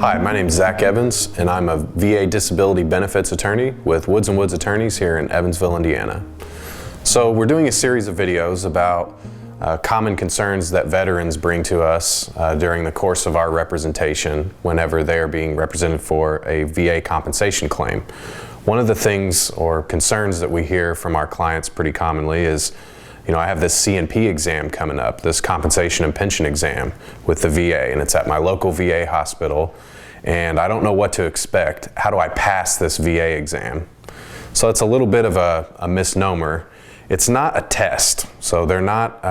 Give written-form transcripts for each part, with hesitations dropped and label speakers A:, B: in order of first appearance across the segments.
A: Hi, my name is Zach Evans, and I'm a VA disability benefits attorney with Woods & Woods Attorneys here in Evansville, Indiana. So we're doing a series of videos about common concerns that veterans bring to us during the course of our representation whenever they are being represented for a VA compensation claim. One of the things or concerns that we hear from our clients pretty commonly is, I have this C&P exam coming up, this compensation and pension exam with the VA, and it's at my local VA hospital, and I don't know what to expect. How do I pass this VA exam? So it's a little bit of a misnomer. It's not a test, so they're not.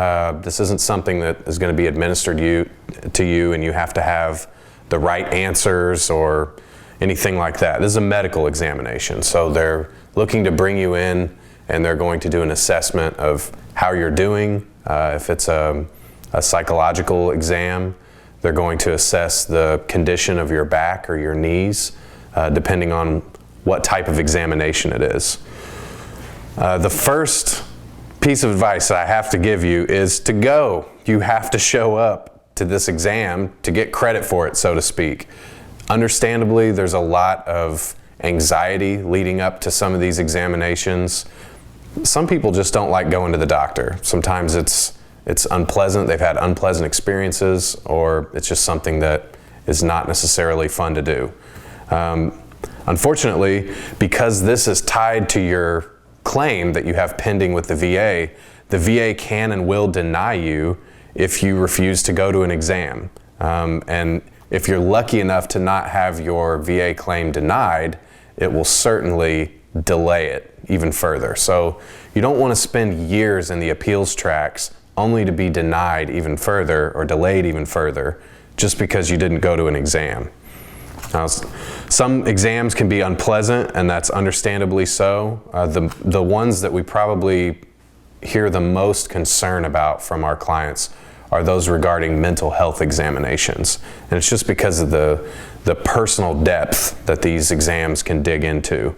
A: This isn't something that is going to be administered to you, and you have to have the right answers or anything like that. This is a medical examination, so they're looking to bring you in, and they're going to do an assessment of how you're doing. If it's a psychological exam, they're going to assess the condition of your back or your knees, depending on what type of examination it is. The first piece of advice that I have to give you is to go. You have to show up to this exam to get credit for it, so to speak. Understandably, there's a lot of anxiety leading up to some of these examinations. Some people just don't like going to the doctor. Sometimes it's unpleasant, they've had unpleasant experiences, or it's just something that is not necessarily fun to do. Unfortunately, because this is tied to your claim that you have pending with the VA can and will deny you if you refuse to go to an exam. And if you're lucky enough to not have your VA claim denied, it will certainly delay it even further. So you don't want to spend years in the appeals tracks only to be denied even further or delayed even further just because you didn't go to an exam. Now, some exams can be unpleasant, and that's understandably so. The ones that we probably hear the most concern about from our clients are those regarding mental health examinations. And it's just because of the personal depth that these exams can dig into.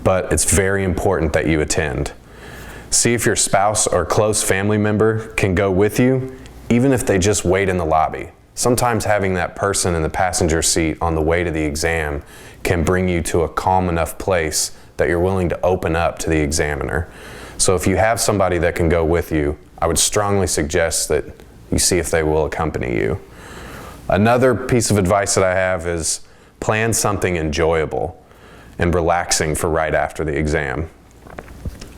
A: But it's very important that you attend. See if your spouse or close family member can go with you, even if they just wait in the lobby. Sometimes having that person in the passenger seat on the way to the exam can bring you to a calm enough place that you're willing to open up to the examiner. So if you have somebody that can go with you, I would strongly suggest that you see if they will accompany you. Another piece of advice that I have is plan something enjoyable and relaxing for right after the exam.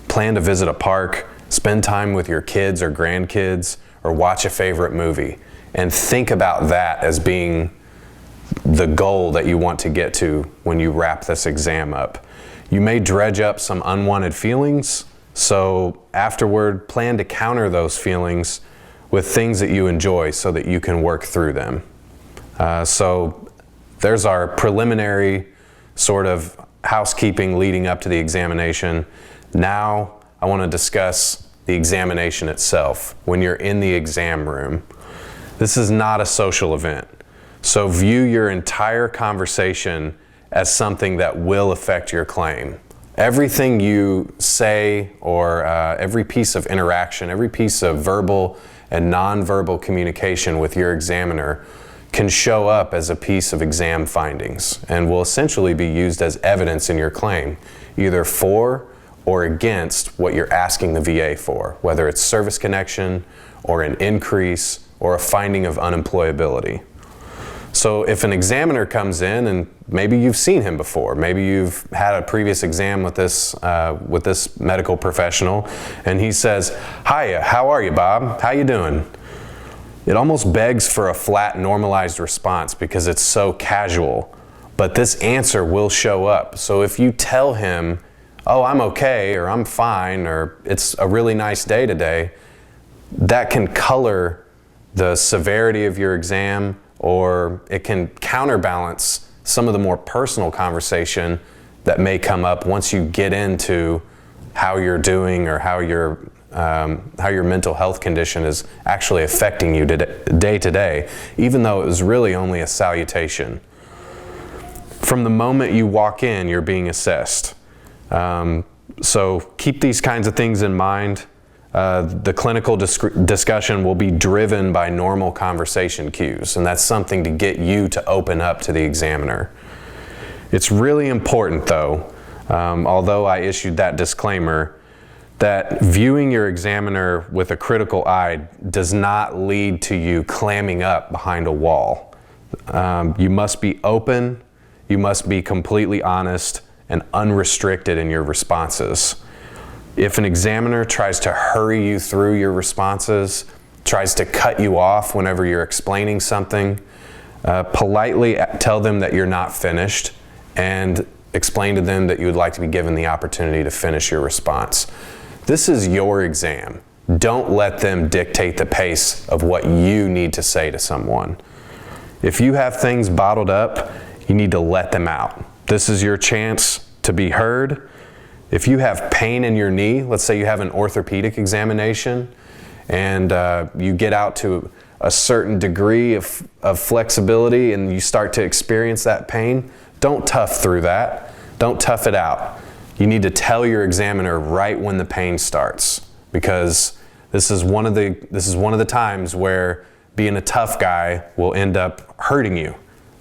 A: Plan to visit a park, spend time with your kids or grandkids, or watch a favorite movie. And think about that as being the goal that you want to get to when you wrap this exam up. You may dredge up some unwanted feelings, so afterward, plan to counter those feelings with things that you enjoy so that you can work through them. So there's our preliminary sort of housekeeping leading up to the examination. Now I want to discuss the examination itself when you're in the exam room. This is not a social event, so view your entire conversation as something that will affect your claim. Everything you say or every piece of interaction, every piece of verbal and nonverbal communication with your examiner can show up as a piece of exam findings and will essentially be used as evidence in your claim, either for or against what you're asking the VA for, whether it's service connection or an increase or a finding of unemployability. So if an examiner comes in, and maybe you've seen him before, maybe you've had a previous exam with this medical professional, and he says, "Hiya, how are you, Bob? How you doing?" It almost begs for a flat, normalized response because it's so casual, but this answer will show up. So if you tell him, "Oh, I'm okay," or "I'm fine," or "It's a really nice day today," that can color the severity of your exam, or it can counterbalance some of the more personal conversation that may come up once you get into how you're doing or how your mental health condition is actually affecting you day to day, even though it was really only a salutation. From the moment you walk in, you're being assessed. So keep these kinds of things in mind. the clinical discussion will be driven by normal conversation cues, and that's something to get you to open up to the examiner. It's really important though, although I issued that disclaimer, that viewing your examiner with a critical eye does not lead to you clamming up behind a wall. You must be open, you must be completely honest and unrestricted in your responses. If an examiner tries to hurry you through your responses, tries to cut you off whenever you're explaining something, politely tell them that you're not finished and explain to them that you would like to be given the opportunity to finish your response. This is your exam. Don't let them dictate the pace of what you need to say to someone. If you have things bottled up, you need to let them out. This is your chance to be heard. If you have pain in your knee, let's say you have an orthopedic examination and you get out to a certain degree of flexibility and you start to experience that pain, don't tough through that. Don't tough it out. You need to tell your examiner right when the pain starts, because this is one of the times where being a tough guy will end up hurting you.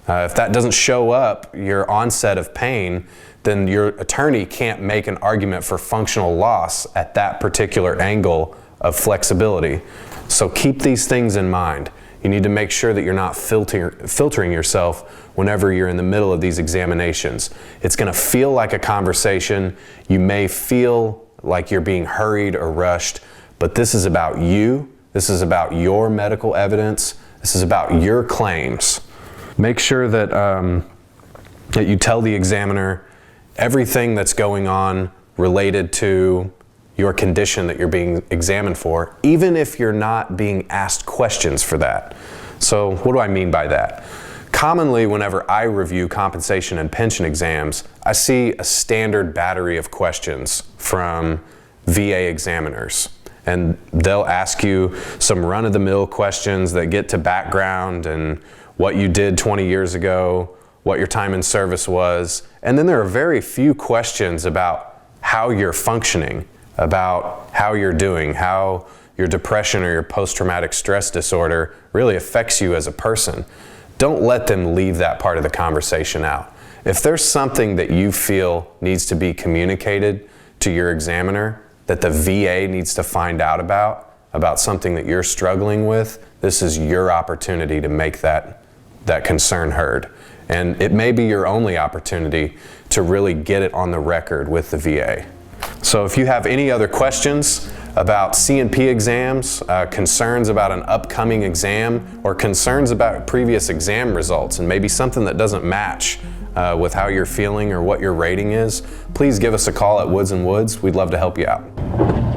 A: If that doesn't show up, your onset of pain, then your attorney can't make an argument for functional loss at that particular angle of flexibility. So keep these things in mind. You need to make sure that you're not filtering yourself whenever you're in the middle of these examinations. It's going to feel like a conversation. You may feel like you're being hurried or rushed, but this is about you. This is about your medical evidence. This is about your claims. Make sure that, that you tell the examiner everything that's going on related to your condition that you're being examined for, even if you're not being asked questions for that. So what do I mean by that? Commonly, whenever I review compensation and pension exams, I see a standard battery of questions from VA examiners. And they'll ask you some run-of-the-mill questions that get to background and what you did 20 years ago, what your time in service was. And then there are very few questions about how you're functioning, about how you're doing, how your depression or your post-traumatic stress disorder really affects you as a person. Don't let them leave that part of the conversation out. If there's something that you feel needs to be communicated to your examiner, that the VA needs to find out about something that you're struggling with, this is your opportunity to make that concern heard. And it may be your only opportunity to really get it on the record with the VA. So if you have any other questions about C&P exams, concerns about an upcoming exam, or concerns about previous exam results, and maybe something that doesn't match with how you're feeling or what your rating is, please give us a call at Woods & Woods. We'd love to help you out.